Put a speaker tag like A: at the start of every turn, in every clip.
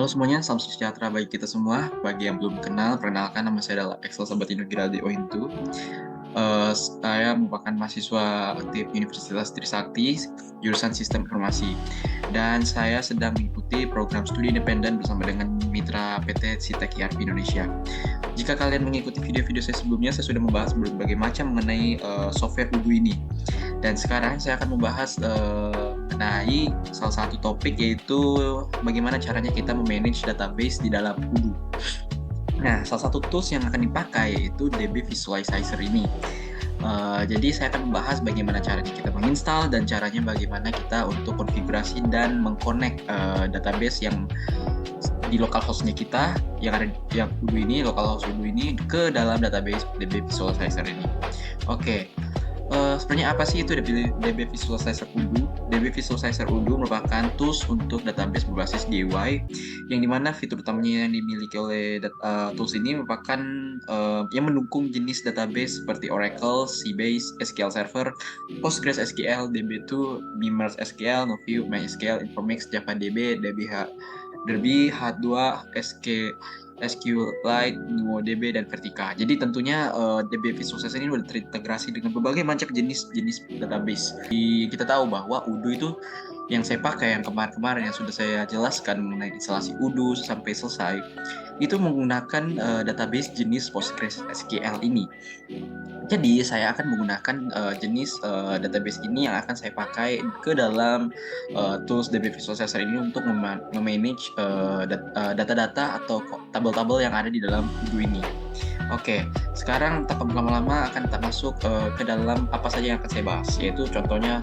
A: semuanya, salam sejahtera bagi kita semua. Bagi yang belum kenal, perkenalkan nama saya adalah Excel Sabat Indonesia Ointu. Saya merupakan mahasiswa aktif Universitas Trisakti, jurusan Sistem Informasi. Dan saya sedang mengikuti program studi independen bersama dengan mitra PT Sitek IRP Indonesia. Jika kalian mengikuti video-video saya sebelumnya, saya sudah membahas berbagai macam mengenai software Udu ini. Dan sekarang saya akan membahas mengenai salah satu topik, yaitu bagaimana caranya kita memanage database di dalam Udu. Nah, salah satu tools yang akan dipakai yaitu DB Visualizer ini. Jadi saya akan membahas bagaimana caranya kita menginstal dan caranya bagaimana kita untuk konfigurasi dan mengconnect database yang di localhost-nya kita yang ada yang Udu ini, localhost Udu ini ke dalam database DB Visualizer ini. Oke. Sebenarnya apa sih itu DB Visualizer Udu? DB Visualizer Udu merupakan tools untuk database berbasis GUI, yang dimana fitur utamanya yang dimiliki oleh tools ini merupakan yang mendukung jenis database seperti Oracle, Sybase, SQL Server, PostgreSQL, DB2, Beamer SQL, Novio, MySQL, Informix, JavaDB, Derby, H2, SQLite, DuoDB, dan Vertica. Jadi tentunya DB Visualizer ini sudah terintegrasi dengan berbagai macam jenis database. Kita tahu bahwa Udu itu yang saya pakai yang kemarin-kemarin yang sudah saya jelaskan mengenai instalasi Udu sampai selesai, itu menggunakan database jenis PostgreSQL ini. Jadi saya akan menggunakan jenis database ini yang akan saya pakai ke dalam tools DB Visualizer ini untuk memanage data-data atau tabel-tabel yang ada di dalam Udu ini. Oke, sekarang tanpa berlama-lama akan kita masuk ke dalam apa saja yang akan saya bahas, yaitu contohnya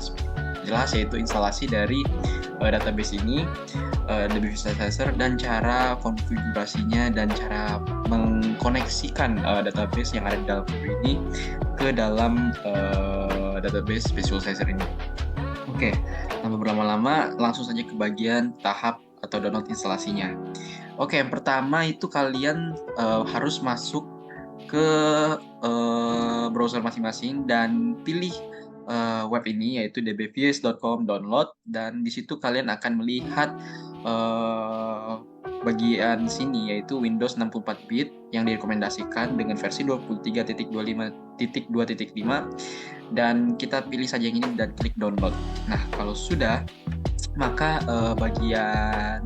A: jelas yaitu instalasi dari database ini, DB Visualizer, dan cara konfigurasinya dan cara mengkoneksikan database yang ada di dalam Udu ini ke dalam database Visualizer ini. Oke, tanpa berlama-lama langsung saja ke bagian tahap atau download instalasinya. Oke, yang pertama itu kalian harus masuk ke browser masing-masing dan pilih web ini, yaitu dbvs.com download, dan di situ kalian akan melihat bagian sini yaitu Windows 64 bit yang direkomendasikan dengan versi 23.25.2.5, dan kita pilih saja yang ini dan klik download. Nah, kalau sudah, maka bagian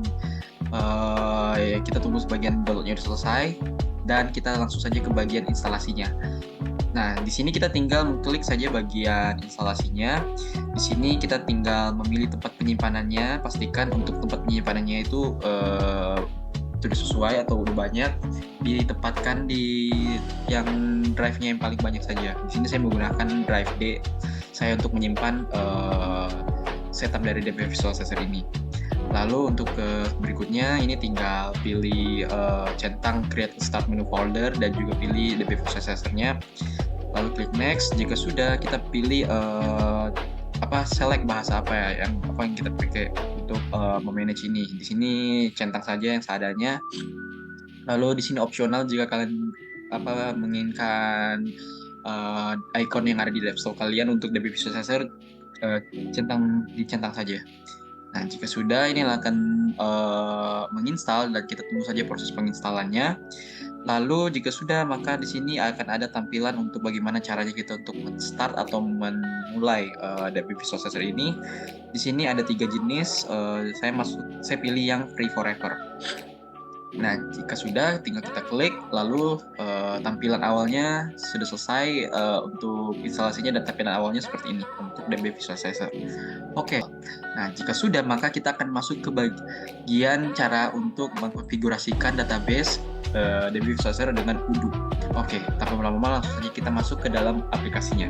A: kita tunggu sebagian downloadnya sudah selesai dan kita langsung saja ke bagian instalasinya. Nah, di sini kita tinggal mengklik saja bagian instalasinya. Di sini kita tinggal memilih tempat penyimpanannya. Pastikan untuk tempat penyimpanannya itu sudah sesuai atau udah banyak. Ditempatkan di yang drive-nya yang paling banyak saja. Di sini saya menggunakan drive D saya untuk menyimpan setup dari DB Visualizer ini. Lalu untuk berikutnya ini tinggal pilih centang create start menu folder dan juga pilih DB Visualizer-nya. Lalu klik next. Jika sudah, kita pilih select bahasa apa yang kita pakai untuk memanage ini. Di sini centang saja yang seadanya. Lalu di sini opsional jika kalian menginginkan icon yang ada di laptop kalian untuk DB Visualizer, dicentang saja. Nah, jika sudah, ini akan menginstal dan kita tunggu saja proses penginstalannya. Lalu jika sudah, maka di sini akan ada tampilan untuk bagaimana caranya kita untuk start atau memulai DB Visualizer ini. Di sini ada 3 jenis. Saya pilih yang free forever. Nah, jika sudah, tinggal kita klik, lalu tampilan awalnya sudah selesai untuk instalasinya, dan tampilan awalnya seperti ini untuk DB Visualizer. Oke, nah jika sudah, maka kita akan masuk ke bagian cara untuk mengkonfigurasikan database DB Visualizer dengan Udu. Oke, tanpa berlama-lama langsung saja kita masuk ke dalam aplikasinya.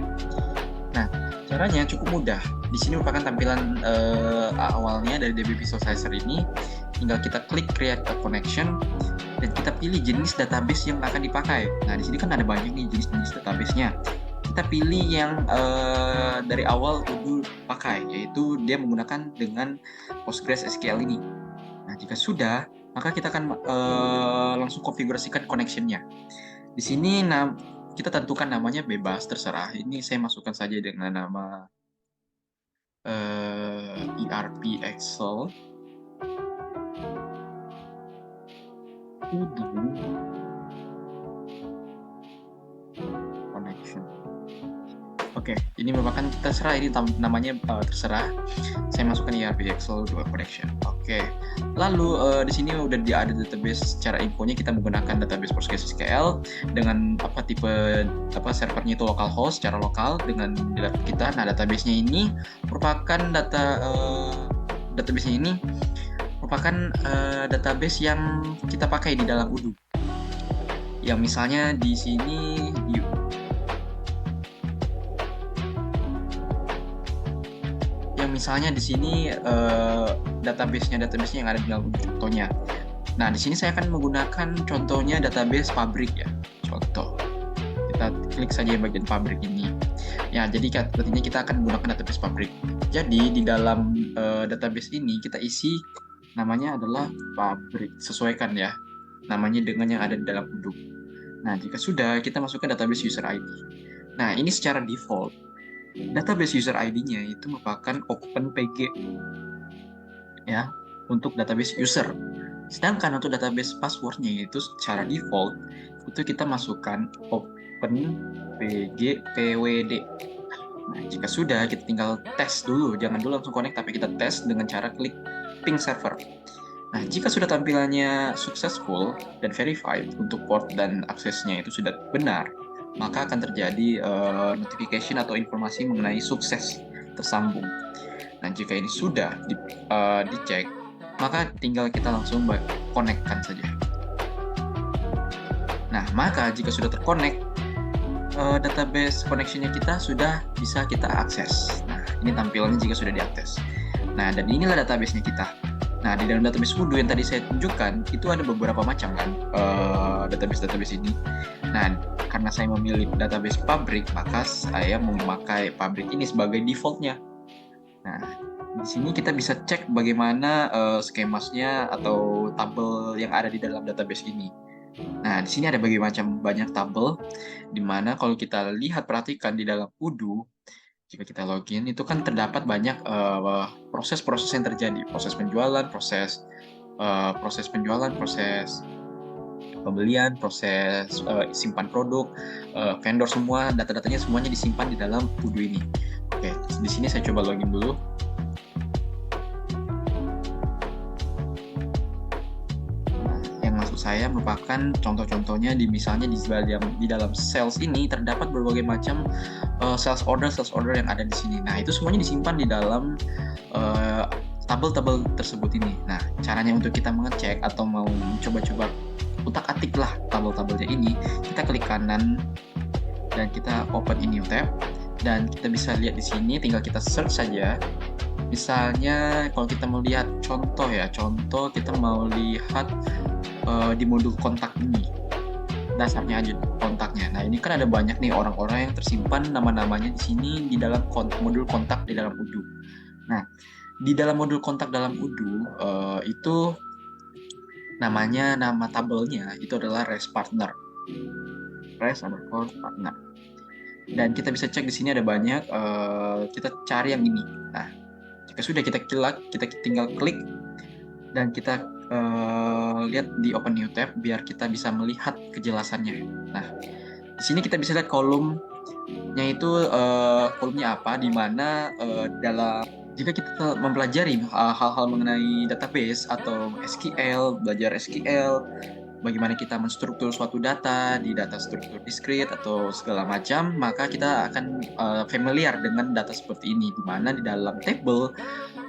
A: Nah, caranya cukup mudah. Di sini merupakan tampilan awalnya dari DB Visualizer ini. Tinggal kita klik create a connection dan kita pilih jenis database yang akan dipakai. Nah, di sini kan ada banyak nih jenis-jenis database-nya. Kita pilih yang dari awal Udu pakai, yaitu dia menggunakan dengan PostgreSQL ini. Nah, jika sudah, maka kita akan langsung konfigurasikan connection-nya. Di sini kita tentukan namanya bebas, terserah. Ini saya masukkan saja dengan nama ERP Excel. Udu connection. Oke, ini merupakan terserah, ini namanya terserah. Saya masukkan ERP Excel 2 connection. Oke. Lalu di sini udah ada database. Secara infonya kita menggunakan database PostgreSQL dengan tipe servernya itu localhost secara lokal dengan laptop kita. Nah, database-nya ini merupakan database-nya ini merupakan database yang kita pakai di dalam Odoo. Yang misalnya di sini database-nya yang ada di dalam contohnya. Nah, di sini saya akan menggunakan contohnya database pabrik ya. Contoh. Kita klik saja bagian pabrik ini. Ya, jadi artinya kita akan menggunakan database pabrik. Jadi di dalam database ini kita isi namanya adalah pabrik. Sesuaikan ya namanya dengan yang ada di dalam Odoo. Nah, jika sudah, kita masukkan database user ID. Nah, ini secara default database user ID-nya itu merupakan OpenPG ya untuk database user. Sedangkan untuk database password-nya itu secara default itu kita masukkan OpenPG PWD. Nah, jika sudah, kita tinggal tes dulu, jangan dulu langsung connect, tapi kita tes dengan cara klik ping server. Nah, jika sudah tampilannya successful dan verified untuk port dan aksesnya itu sudah benar, maka akan terjadi notification atau informasi mengenai sukses tersambung. Nah, jika ini sudah dicek, maka tinggal kita langsung connect-kan saja. Nah, maka jika sudah terconnect, database connection-nya kita sudah bisa kita akses. Nah, ini tampilannya jika sudah diakses. Nah, dan inilah database-nya kita. Nah, di dalam database Odoo yang tadi saya tunjukkan, itu ada beberapa macam kan database ini. Nah, karena saya memilih database pabrik, maka saya memakai pabrik ini sebagai default-nya. Nah, di sini kita bisa cek bagaimana skemasnya atau tabel yang ada di dalam database ini. Nah, di sini ada banyak tabel, di mana kalau kita perhatikan di dalam Odoo, jika kita login, itu kan terdapat banyak proses-proses yang terjadi, proses penjualan, proses pembelian, proses simpan produk, vendor, semua data-datanya semuanya disimpan di dalam Odoo ini. Oke, di sini saya coba login dulu. Saya merupakan contoh-contohnya misalnya di dalam sales ini terdapat berbagai macam sales order yang ada di sini. Nah, itu semuanya disimpan di dalam tabel-tabel tersebut ini. Nah, caranya untuk kita mengecek atau mau coba-coba utak-atik lah tabel-tabelnya ini, kita klik kanan dan kita open in new tab, dan kita bisa lihat di sini, tinggal kita search saja. Misalnya kalau kita mau lihat contoh kita mau lihat di modul kontak ini, dasarnya aja kontaknya. Nah, ini kan ada banyak nih orang-orang yang tersimpan nama-namanya di sini di dalam modul kontak di dalam Odoo. Nah, di dalam modul kontak dalam Odoo itu nama tabelnya itu adalah res partner. Dan kita bisa cek di sini ada banyak, kita cari yang ini. Nah, jika sudah kita tinggal klik dan kita lihat di open new tab biar kita bisa melihat kejelasannya. Nah, di sini kita bisa lihat kolomnya itu kolomnya apa, di mana jika kita mempelajari hal-hal mengenai database atau SQL, belajar SQL, bagaimana kita menstruktur suatu data di data struktur discrete atau segala macam, maka kita akan familiar dengan data seperti ini, di mana di dalam table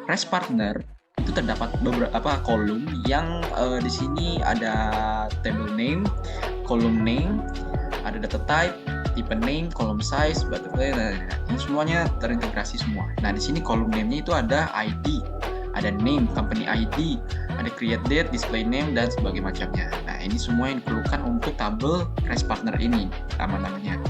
A: res partner itu terdapat beberapa kolom yang di sini ada table name, column name, ada data type, tipe name, column size, butterfly. Nah, ini semuanya terintegrasi semua. Nah, di sini kolom name-nya itu ada ID, ada name, company ID, ada create date, display name, dan sebagainya macamnya. Nah, ini semua yang diperlukan untuk tabel res partner ini, namanya.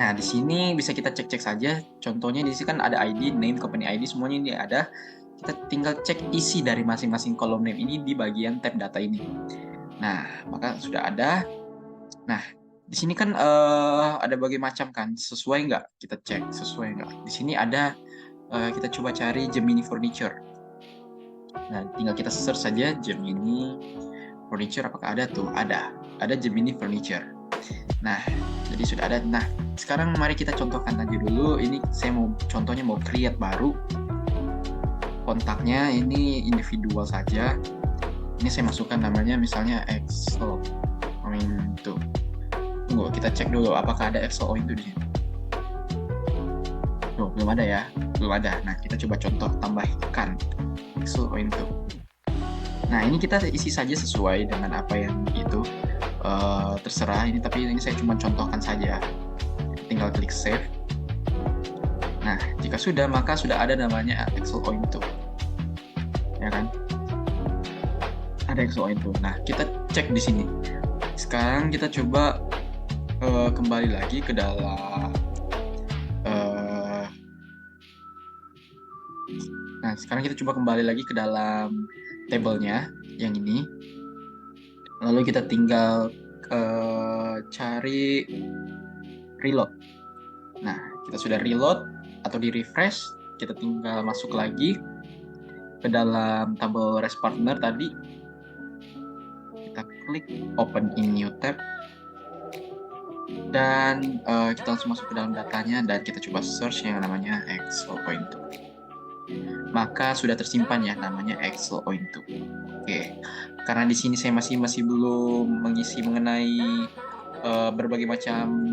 A: Nah, di sini bisa kita cek-cek saja. Contohnya di sini kan ada ID, name, company ID, semuanya ini ada. Kita tinggal cek isi dari masing-masing kolom name ini di bagian tab data ini. Nah, maka sudah ada. Nah, di sini kan ada berbagai macam kan, sesuai nggak? Kita cek sesuai nggak. Di sini ada, kita coba cari Gemini Furniture. Nah, tinggal kita search saja Gemini Furniture apakah ada tuh? Ada Gemini Furniture. Nah, jadi sudah ada. Nah, sekarang mari kita contohkan aja dulu. Ini saya contohnya mau create baru. Kontaknya ini individual saja. Ini saya masukkan namanya misalnya Excel Into. Tunggu, kita cek dulu apakah ada Excel Into di sini. Tuh, belum ada ya. Belum ada. Nah, kita coba contoh tambahkan Excel Into. Nah, ini kita isi saja sesuai dengan apa yang itu. Terserah ini, tapi ini saya cuma contohkan saja. Tinggal klik save. Nah, jika sudah, maka sudah ada namanya Excel Into, ya kan? Ada Excel Into. Nah, kita cek di sini. Sekarang kita coba kembali lagi ke dalam. Nah, sekarang kita coba kembali lagi ke dalam tabelnya yang ini. Lalu kita tinggal cari reload. Nah, kita sudah reload atau di refresh, kita tinggal masuk lagi ke dalam tabel REST partner tadi. Kita klik open in new tab dan kita langsung masuk ke dalam datanya dan kita coba search yang namanya Excel Into. Maka sudah tersimpan ya namanya Excel Into. Oke, karena di sini saya masih belum mengisi mengenai berbagai macam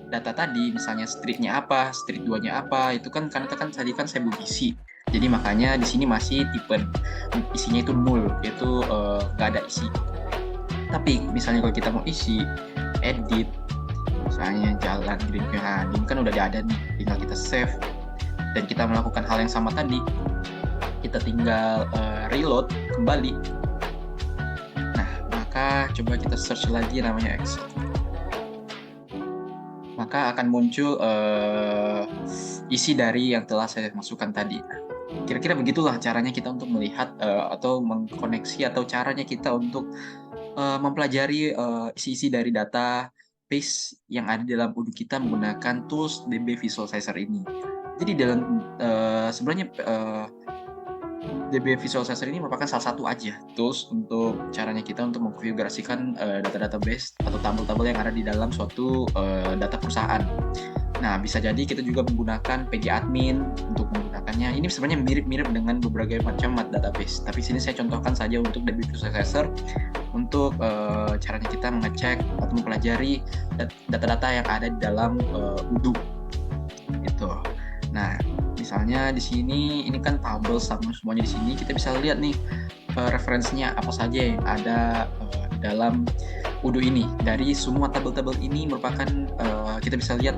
A: data tadi, misalnya streetnya apa, street 2-nya apa, itu kan karena tadi kan saya belum isi. Jadi makanya di sini masih tipe isinya itu null, yaitu nggak ada isi. Tapi misalnya kalau kita mau isi, edit, misalnya jalan Green ini kan udah ada nih, tinggal kita save dan kita melakukan hal yang sama tadi. Kita tinggal reload kembali. Nah, maka coba kita search lagi namanya Excel. Maka akan muncul isi dari yang telah saya masukkan tadi. Kira-kira begitulah caranya kita untuk melihat atau mengkoneksi atau caranya kita untuk mempelajari isi-isi dari database yang ada dalam Odoo kita menggunakan tools DB Visualizer ini. Jadi dalam sebenarnya DB Visualizer ini merupakan salah satu aja tools untuk caranya kita untuk mengkonfigurasikan data-database atau tabel-tabel yang ada di dalam suatu data perusahaan. Nah, bisa jadi kita juga menggunakan PG Admin untuk menggunakannya. Ini sebenarnya mirip-mirip dengan beberapa macam database. Tapi sini saya contohkan saja untuk DB Visualizer untuk caranya kita mengecek atau mempelajari data-data yang ada di dalam Odoo. Gitu. Nah, misalnya di sini ini kan tabel sama semuanya di sini, kita bisa lihat nih referensinya apa saja yang ada di dalam Odoo ini. Dari semua tabel-tabel ini merupakan kita bisa lihat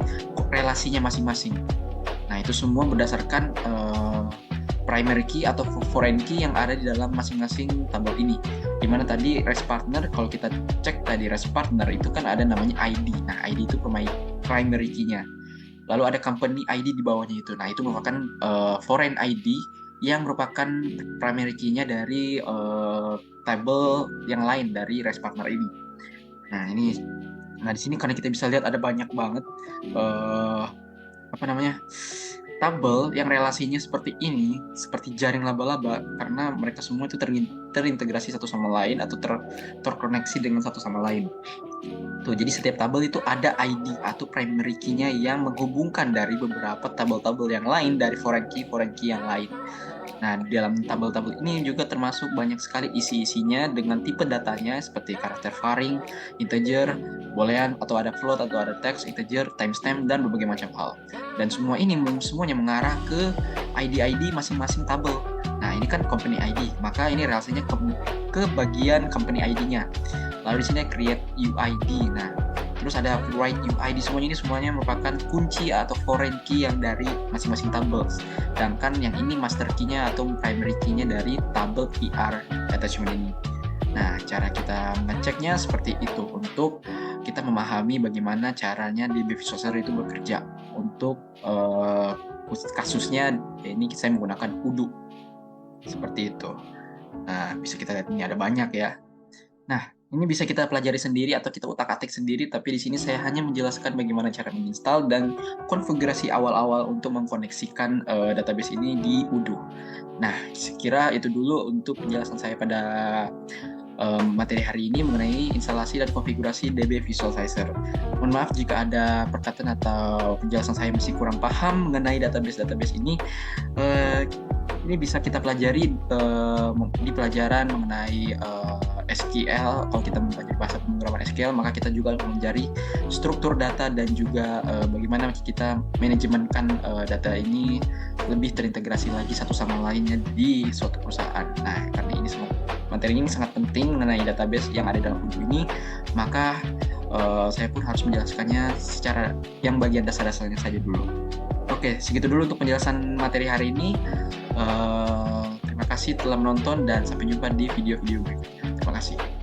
A: relasinya masing-masing. Nah, itu semua berdasarkan primary key atau foreign key yang ada di dalam masing-masing tabel ini. Dimana tadi REST partner, kalau kita cek tadi REST partner itu kan ada namanya ID. Nah, ID itu primary key-nya. Lalu ada company ID di bawahnya itu. Nah, itu merupakan foreign ID yang merupakan primary key-nya dari table yang lain dari REST partner ini. Nah, di sini karena kita bisa lihat ada banyak banget tabel yang relasinya seperti ini, seperti jaring laba-laba, karena mereka semua itu terintegrasi satu sama lain atau terkoneksi dengan satu sama lain. Tuh, jadi setiap tabel itu ada ID atau primary key-nya yang menghubungkan dari beberapa tabel-tabel yang lain dari foreign key yang lain. Nah, di dalam tabel-tabel ini juga termasuk banyak sekali isi-isinya dengan tipe datanya seperti karakter varying, integer, boolean, atau ada float, atau ada text, integer, timestamp, dan berbagai macam hal. Dan semuanya mengarah ke ID-ID masing-masing tabel. Nah, ini kan company ID, maka ini relasinya ke bagian company ID-nya. Lalu di sini create UID. Nah, terus ada write UID. Semuanya merupakan kunci atau foreign key yang dari masing-masing tabel. Sedangkan yang ini master key-nya atau primary key-nya dari tabel PR attachment ini. Nah, cara kita mengeceknya seperti itu untuk kita memahami bagaimana caranya DB Visualizer itu bekerja. Untuk kasusnya ini saya menggunakan Odoo. Seperti itu. Nah, bisa kita lihat ini ada banyak ya. Nah, ini bisa kita pelajari sendiri atau kita utak-atik sendiri, tapi di sini saya hanya menjelaskan bagaimana cara menginstal dan konfigurasi awal-awal untuk mengkoneksikan database ini di Odoo. Nah, sekira itu dulu untuk penjelasan saya pada materi hari ini mengenai instalasi dan konfigurasi DB Visualizer. Mohon maaf jika ada perkataan atau penjelasan saya masih kurang paham mengenai database ini. Ini bisa kita pelajari di pelajaran mengenai SQL. Kalau kita mempelajari bahasa pemrograman SQL, maka kita juga mempelajari struktur data dan juga bagaimana kita manajemenkan data ini lebih terintegrasi lagi satu sama lainnya di suatu perusahaan. Nah, karena materi ini sangat penting mengenai database yang ada dalam buku ini, maka saya pun harus menjelaskannya secara yang bagian dasar-dasarnya saja dulu. Oke, segitu dulu untuk penjelasan materi hari ini. Terima kasih telah menonton dan sampai jumpa di video-video berikutnya. Terima kasih.